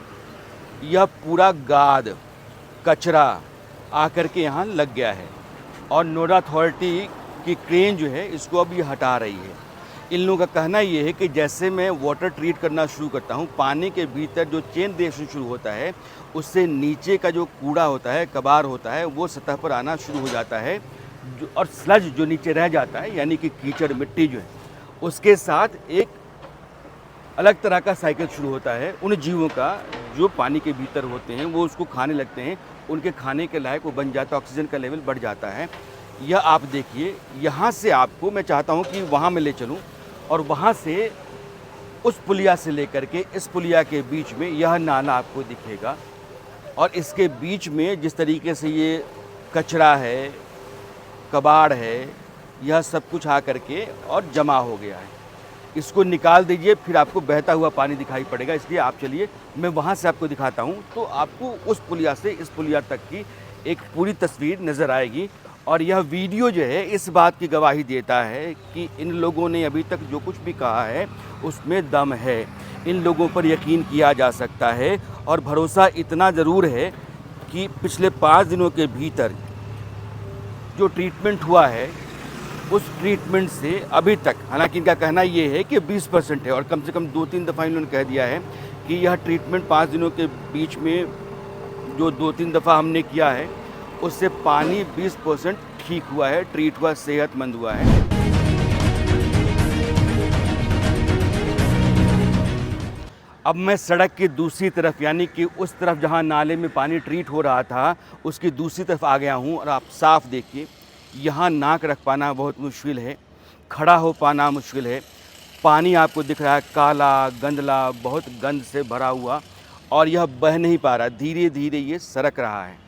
यह पूरा गाद कचरा आकर के यहाँ लग गया है और नोएडा अथॉरिटी की क्रेन जो है इसको अब ये हटा रही है। इन लोगों का कहना ये है कि जैसे मैं वाटर ट्रीट करना शुरू करता हूँ, पानी के भीतर जो चेन रिएक्शन शुरू होता है उससे नीचे का जो कूड़ा होता है, कबार होता है, वो सतह पर आना शुरू हो जाता है और स्लज जो नीचे रह जाता है यानी कि कीचड़ मिट्टी जो है उसके साथ एक अलग तरह का साइकिल शुरू होता है। उन जीवों का जो पानी के भीतर होते हैं वो उसको खाने लगते हैं, उनके खाने के लायक वो बन जाता है, ऑक्सीजन का लेवल बढ़ जाता है। यह आप देखिए, यहाँ से आपको मैं चाहता हूँ कि वहाँ मैं ले चलूँ और वहाँ से उस पुलिया से लेकर के इस पुलिया के बीच में यह नाला आपको दिखेगा और इसके बीच में जिस तरीके से ये कचरा है, कबाड़ है, यह सब कुछ आ करके और जमा हो गया है। इसको निकाल दीजिए, फिर आपको बहता हुआ पानी दिखाई पड़ेगा। इसलिए आप चलिए, मैं वहाँ से आपको दिखाता हूँ तो आपको उस पुलिया से इस पुलिया तक की एक पूरी तस्वीर नज़र आएगी। और यह वीडियो जो है इस बात की गवाही देता है कि इन लोगों ने अभी तक जो कुछ भी कहा है उसमें दम है। इन लोगों पर यकीन किया जा सकता है और भरोसा इतना ज़रूर है कि पिछले 5 दिनों के भीतर जो ट्रीटमेंट हुआ है उस ट्रीटमेंट से अभी तक, हालांकि इनका कहना ये है कि 20% है और कम से कम 2-3 दफ़ा इन्होंने कह दिया है कि यह ट्रीटमेंट 5 दिनों के बीच में जो 2-3 दफ़ा हमने किया है उससे पानी 20% ठीक हुआ है, ट्रीट हुआ, सेहतमंद हुआ है। अब मैं सड़क की दूसरी तरफ यानी कि उस तरफ जहां नाले में पानी ट्रीट हो रहा था उसकी दूसरी तरफ आ गया हूं और आप साफ देखिए, यहां नाक रख पाना बहुत मुश्किल है, खड़ा हो पाना मुश्किल है। पानी आपको दिख रहा है काला, गंदला, बहुत गंद से भरा हुआ और यह बह नहीं पा रहा, धीरे धीरे ये सरक रहा है।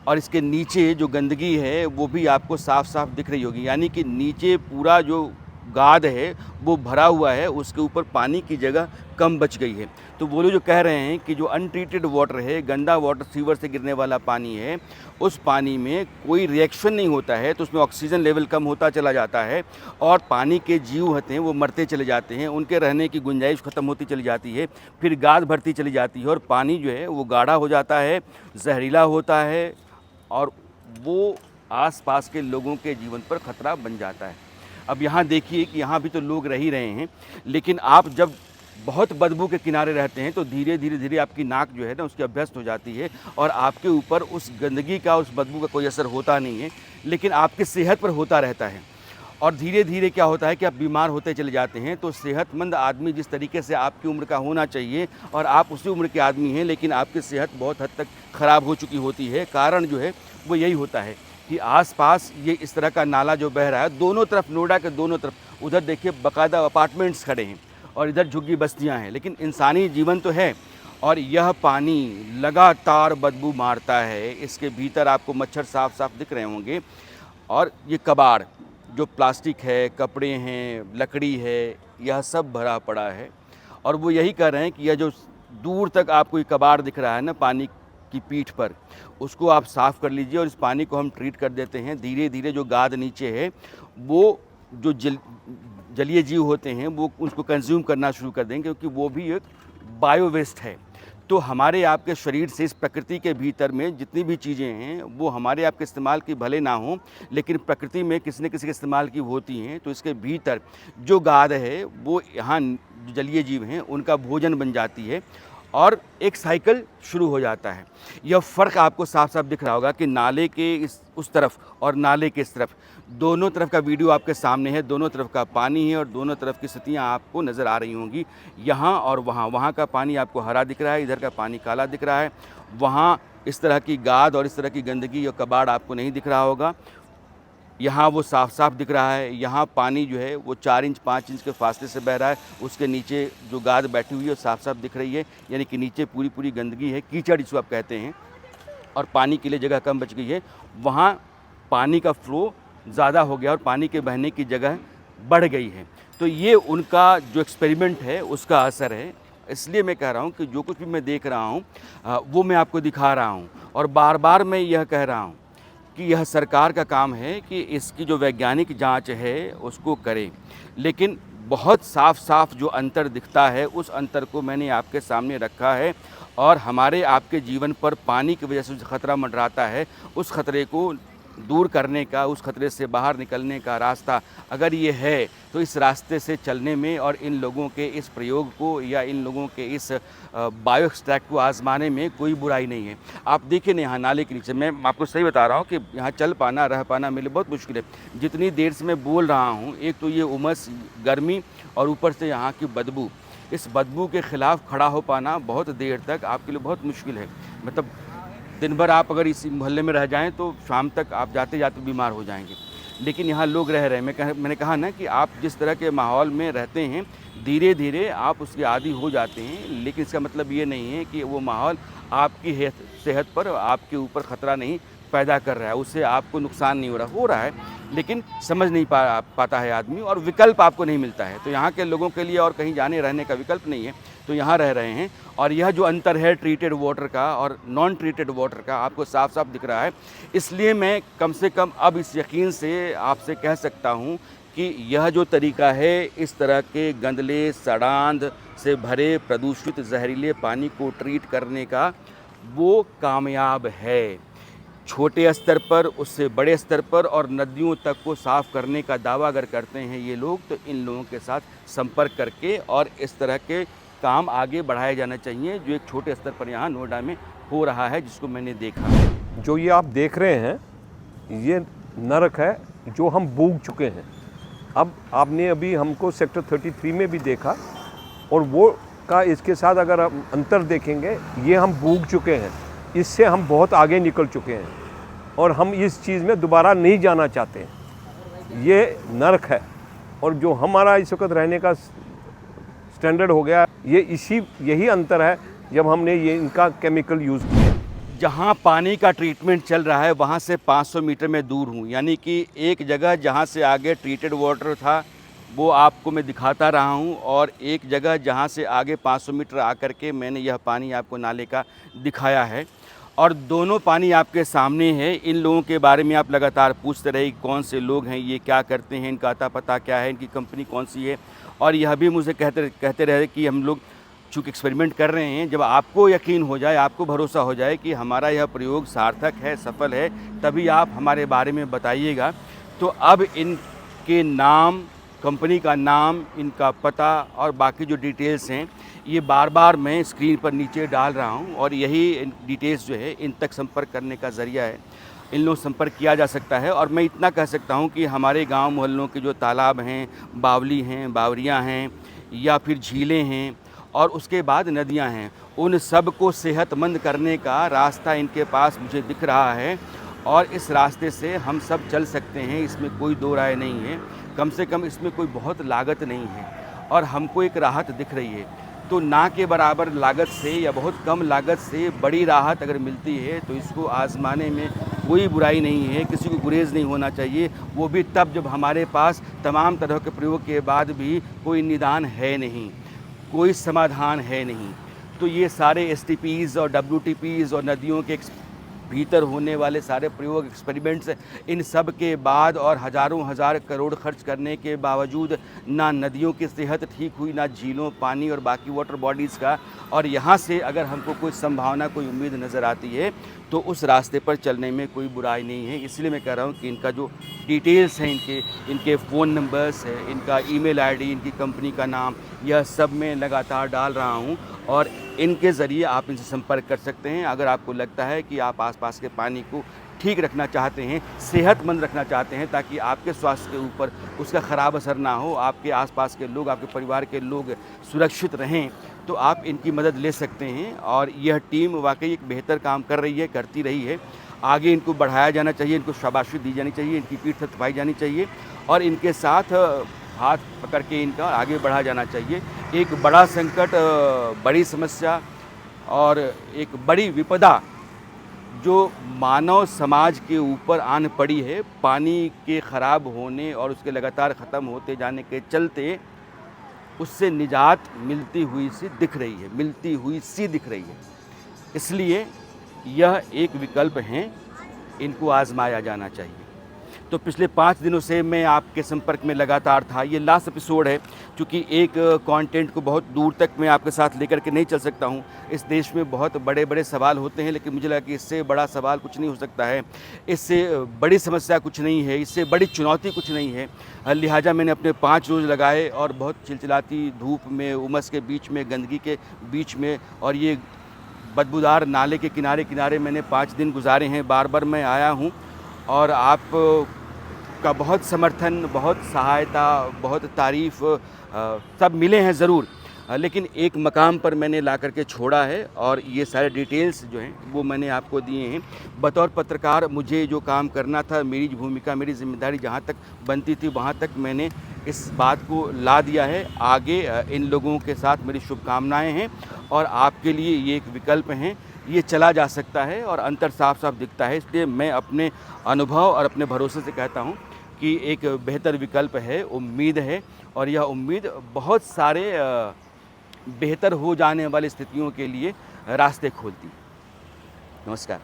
और इसके नीचे जो गंदगी है वो भी आपको साफ साफ दिख रही होगी, यानी कि नीचे पूरा जो गाद है वो भरा हुआ है, उसके ऊपर पानी की जगह कम बच गई है। तो वो लोग जो कह रहे हैं कि जो अनट्रीटेड वाटर है, गंदा वाटर, सीवर से गिरने वाला पानी है, उस पानी में कोई रिएक्शन नहीं होता है तो उसमें ऑक्सीजन लेवल कम होता चला जाता है और पानी के जीव होते हैं वो मरते चले जाते हैं, उनके रहने की गुंजाइश ख़त्म होती चली जाती है, फिर गाद भरती चली जाती है और पानी जो है वो गाढ़ा हो जाता है, जहरीला होता है और वो आसपास के लोगों के जीवन पर खतरा बन जाता है। अब यहाँ देखिए कि यहाँ भी तो लोग रह ही रहे हैं, लेकिन आप जब बहुत बदबू के किनारे रहते हैं तो धीरे धीरे आपकी नाक जो है ना उसकी अभ्यस्त हो जाती है और आपके ऊपर उस गंदगी का, उस बदबू का कोई असर होता नहीं है, लेकिन आपकी सेहत पर होता रहता है। और धीरे धीरे क्या होता है कि आप बीमार होते चले जाते हैं। तो सेहतमंद आदमी जिस तरीके से आपकी उम्र का होना चाहिए और आप उसी उम्र के आदमी हैं, लेकिन आपकी सेहत बहुत हद तक ख़राब हो चुकी होती है। कारण जो है वो यही होता है कि आसपास ये इस तरह का नाला जो बह रहा है, दोनों तरफ, नोएडा के दोनों तरफ, उधर देखिए बाकायदा अपार्टमेंट्स खड़े हैं और इधर झुग्गी बस्तियां हैं, लेकिन इंसानी जीवन तो है। और यह पानी लगातार बदबू मारता है। इसके भीतर आपको मच्छर साफ साफ दिख रहे होंगे। और ये कबाड़ जो प्लास्टिक है, कपड़े हैं, लकड़ी है, यह सब भरा पड़ा है। और वो यही कह रहे हैं कि यह जो दूर तक आपको ये कबाड़ दिख रहा है ना पानी की पीठ पर, उसको आप साफ़ कर लीजिए और इस पानी को हम ट्रीट कर देते हैं। धीरे धीरे जो गाद नीचे है वो जो जलीय जीव होते हैं वो उसको कंज्यूम करना शुरू कर देंगे, क्योंकि वो भी एक बायो वेस्ट है। तो हमारे आपके शरीर से, इस प्रकृति के भीतर में जितनी भी चीज़ें हैं वो हमारे आपके इस्तेमाल की भले ना हो, लेकिन प्रकृति में किसी न किसी के इस्तेमाल की होती हैं। तो इसके भीतर जो गाद है वो यहाँ जलीय जीव हैं उनका भोजन बन जाती है और एक साइकिल शुरू हो जाता है। यह फ़र्क आपको साफ साफ दिख रहा होगा कि नाले के उस तरफ और नाले के इस तरफ, दोनों तरफ का वीडियो आपके सामने है। दोनों तरफ का पानी है और दोनों तरफ की स्थितियाँ आपको नज़र आ रही होंगी। यहाँ और वहाँ का पानी आपको हरा दिख रहा है, इधर का पानी काला दिख रहा है। वहाँ इस तरह की गाद और इस तरह की गंदगी और कबाड़ आपको नहीं दिख रहा होगा। यहाँ वो साफ साफ दिख रहा है। यहाँ पानी जो है वो 4 इंच 5 इंच के फासले से बह रहा है। उसके नीचे जो गाद बैठी हुई है साफ साफ दिख रही है, यानी कि नीचे पूरी पूरी गंदगी है, कीचड़ जिसको आप कहते हैं, और पानी के लिए जगह कम बच गई है। वहाँ पानी का फ्लो ज़्यादा हो गया और पानी के बहने की जगह बढ़ गई है। तो ये उनका जो एक्सपेरिमेंट है उसका असर है। इसलिए मैं कह रहा हूँ कि जो कुछ भी मैं देख रहा हूँ वो मैं आपको दिखा रहा हूँ, और बार बार मैं यह कह रहा हूँ कि यह सरकार का काम है कि इसकी जो वैज्ञानिक जांच है उसको करें। लेकिन बहुत साफ साफ जो अंतर दिखता है उस अंतर को मैंने आपके सामने रखा है। और हमारे आपके जीवन पर पानी की वजह से जो खतरा मंडराता है, उस खतरे को दूर करने का, उस खतरे से बाहर निकलने का रास्ता अगर ये है तो इस रास्ते से चलने में और इन लोगों के इस प्रयोग को या इन लोगों के इस बायो एक्सट्रैक्ट को आजमाने में कोई बुराई नहीं है। आप देखिए ना यहाँ नाले के नीचे, मैं आपको सही बता रहा हूँ कि यहाँ चल पाना, रह पाना मेरे लिए बहुत मुश्किल है। जितनी देर से मैं बोल रहा हूँ, एक तो ये उमस, गर्मी और ऊपर से यहाँ की बदबू, इस बदबू के ख़िलाफ़ खड़ा हो पाना बहुत देर तक आपके लिए बहुत मुश्किल है। मतलब दिन भर आप अगर इस मोहल्ले में रह जाएं तो शाम तक आप जाते जाते बीमार हो जाएंगे। लेकिन यहाँ लोग रह रहे हैं। मैंने कहा ना कि आप जिस तरह के माहौल में रहते हैं धीरे धीरे आप उसके आदी हो जाते हैं, लेकिन इसका मतलब ये नहीं है कि वो माहौल आपकी सेहत पर, आपके ऊपर ख़तरा नहीं पैदा कर रहा है, उससे आपको नुकसान नहीं हो रहा है, लेकिन समझ नहीं पाता है आदमी और विकल्प आपको नहीं मिलता है। तो यहाँ के लोगों के लिए और कहीं जाने रहने का विकल्प नहीं है, तो यहाँ रह रहे हैं। और यह जो अंतर है ट्रीटेड वाटर का और नॉन ट्रीटेड वाटर का आपको साफ साफ दिख रहा है। इसलिए मैं कम से कम अब इस यकीन से आपसे कह सकता हूँ कि यह जो तरीका है, इस तरह के गंदले, सड़ांध से भरे प्रदूषित जहरीले पानी को ट्रीट करने का, वो कामयाब है। छोटे स्तर पर, उससे बड़े स्तर पर और नदियों तक को साफ़ करने का दावा अगर करते हैं ये लोग, तो इन लोगों के साथ संपर्क करके और इस तरह के काम आगे बढ़ाया जाना चाहिए, जो एक छोटे स्तर पर यहाँ नोएडा में हो रहा है, जिसको मैंने देखा है।
जो ये आप देख रहे हैं ये नरक है जो हम भोग चुके हैं। अब आपने अभी हमको सेक्टर 33 में भी देखा, और वो का इसके साथ अगर हम अंतर देखेंगे, ये हम भोग चुके हैं, इससे हम बहुत आगे निकल चुके हैं और हम इस चीज़ में दोबारा नहीं जाना चाहते हैं। ये नरक है, और जो हमारा इस वक्त रहने का स्टैंडर्ड हो गया, यही अंतर है जब हमने ये इनका केमिकल यूज़ किया।
जहाँ पानी का ट्रीटमेंट चल रहा है वहाँ से 500 मीटर में दूर हूँ, यानी कि एक जगह जहाँ से आगे ट्रीटेड वाटर था वो आपको मैं दिखाता रहा हूँ, और एक जगह जहाँ से आगे 500 मीटर आकर के मैंने यह पानी आपको नाले का दिखाया है, और दोनों पानी आपके सामने है। इन लोगों के बारे में आप लगातार पूछते रहे कौन से लोग हैं, ये क्या करते हैं, इनका अता पता क्या है, इनकी कंपनी कौन सी है, और यह भी मुझे कहते रहे कि हम लोग चूँकि एक्सपेरिमेंट कर रहे हैं, जब आपको यकीन हो जाए, आपको भरोसा हो जाए कि हमारा यह प्रयोग सार्थक है, सफल है, तभी आप हमारे बारे में बताइएगा। तो अब इनके नाम, कंपनी का नाम, इनका पता और बाकी जो डिटेल्स हैं ये बार बार मैं स्क्रीन पर नीचे डाल रहा हूं, और यही डिटेल्स जो है इन तक संपर्क करने का ज़रिया है। इन लोग संपर्क किया जा सकता है। और मैं इतना कह सकता हूँ कि हमारे गांव मोहल्लों के जो तालाब हैं, बावली हैं, बावरियाँ हैं या फिर झीलें हैं और उसके बाद नदियाँ हैं, उन सब को सेहतमंद करने का रास्ता इनके पास मुझे दिख रहा है और इस रास्ते से हम सब चल सकते हैं, इसमें कोई दो राय नहीं है। कम से कम इसमें कोई बहुत लागत नहीं है और हमको एक राहत दिख रही है। तो ना के बराबर लागत से या बहुत कम लागत से बड़ी राहत अगर मिलती है तो इसको आजमाने में कोई बुराई नहीं है, किसी को गुरेज नहीं होना चाहिए। वो भी तब जब हमारे पास तमाम तरह के प्रयोग के बाद भी कोई निदान है नहीं, कोई समाधान है नहीं। तो ये सारे STPs और WTPs और नदियों के भीतर होने वाले सारे प्रयोग, एक्सपेरिमेंट्स, इन सब के बाद और हज़ारों हज़ार करोड़ खर्च करने के बावजूद ना नदियों की सेहत ठीक हुई, ना झीलों, पानी और बाकी वाटर बॉडीज़ का। और यहाँ से अगर हमको कोई संभावना, कोई उम्मीद नज़र आती है तो उस रास्ते पर चलने में कोई बुराई नहीं है। इसलिए मैं कह रहा हूँ कि इनका जो डिटेल्स हैं, इनके फ़ोन नंबर्स है, इनका ईमेल आईडी, इनकी कंपनी का नाम, यह सब मैं लगातार डाल रहा हूँ और इनके ज़रिए आप इनसे संपर्क कर सकते हैं। अगर आपको लगता है कि आप आसपास के पानी को ठीक रखना चाहते हैं, सेहतमंद रखना चाहते हैं, ताकि आपके स्वास्थ्य के ऊपर उसका ख़राब असर ना हो, आपके आसपास के लोग, आपके परिवार के लोग सुरक्षित रहें, तो आप इनकी मदद ले सकते हैं। और यह टीम वाकई एक बेहतर काम कर रही है, करती रही है। आगे इनको बढ़ाया जाना चाहिए, इनको शाबाशी दी जानी चाहिए, इनकी पीठ थपथपाई जानी चाहिए और इनके साथ हाथ पकड़ के इनका आगे बढ़ाया जाना चाहिए। एक बड़ा संकट, बड़ी समस्या और एक बड़ी विपदा जो मानव समाज के ऊपर आन पड़ी है, पानी के ख़राब होने और उसके लगातार ख़त्म होते जाने के चलते, उससे निजात मिलती हुई सी दिख रही है। इसलिए यह एक विकल्प है, इनको आज़माया जाना चाहिए। तो पिछले 5 दिनों से मैं आपके संपर्क में लगातार था। ये लास्ट एपिसोड है, क्योंकि एक कंटेंट को बहुत दूर तक मैं आपके साथ लेकर के नहीं चल सकता हूँ। इस देश में बहुत बड़े बड़े सवाल होते हैं, लेकिन मुझे लगा कि इससे बड़ा सवाल कुछ नहीं हो सकता है, इससे बड़ी समस्या कुछ नहीं है, इससे बड़ी चुनौती कुछ नहीं है। लिहाजा मैंने अपने 5 रोज़ लगाए और बहुत चिलचिलाती धूप में, उमस के बीच में, गंदगी के बीच में और ये बदबूदार नाले के किनारे किनारे मैंने 5 दिन गुजारे हैं। बार बार मैं आया हूँ और आप का बहुत समर्थन, बहुत सहायता, बहुत तारीफ़ सब मिले हैं ज़रूर, लेकिन एक मकाम पर मैंने ला करके छोड़ा है और ये सारे डिटेल्स जो हैं वो मैंने आपको दिए हैं। बतौर पत्रकार मुझे जो काम करना था, मेरी भूमिका, मेरी जिम्मेदारी जहाँ तक बनती थी वहाँ तक मैंने इस बात को ला दिया है। आगे इन लोगों के साथ मेरी शुभकामनाएँ हैं और आपके लिए ये एक विकल्प हैं, ये चला जा सकता है और अंतर साफ साफ दिखता है। इसलिए मैं अपने अनुभव और अपने भरोसे से कहता हूँ कि एक बेहतर विकल्प है, उम्मीद है और यह उम्मीद बहुत सारे बेहतर हो जाने वाली स्थितियों के लिए रास्ते खोलती है। नमस्कार।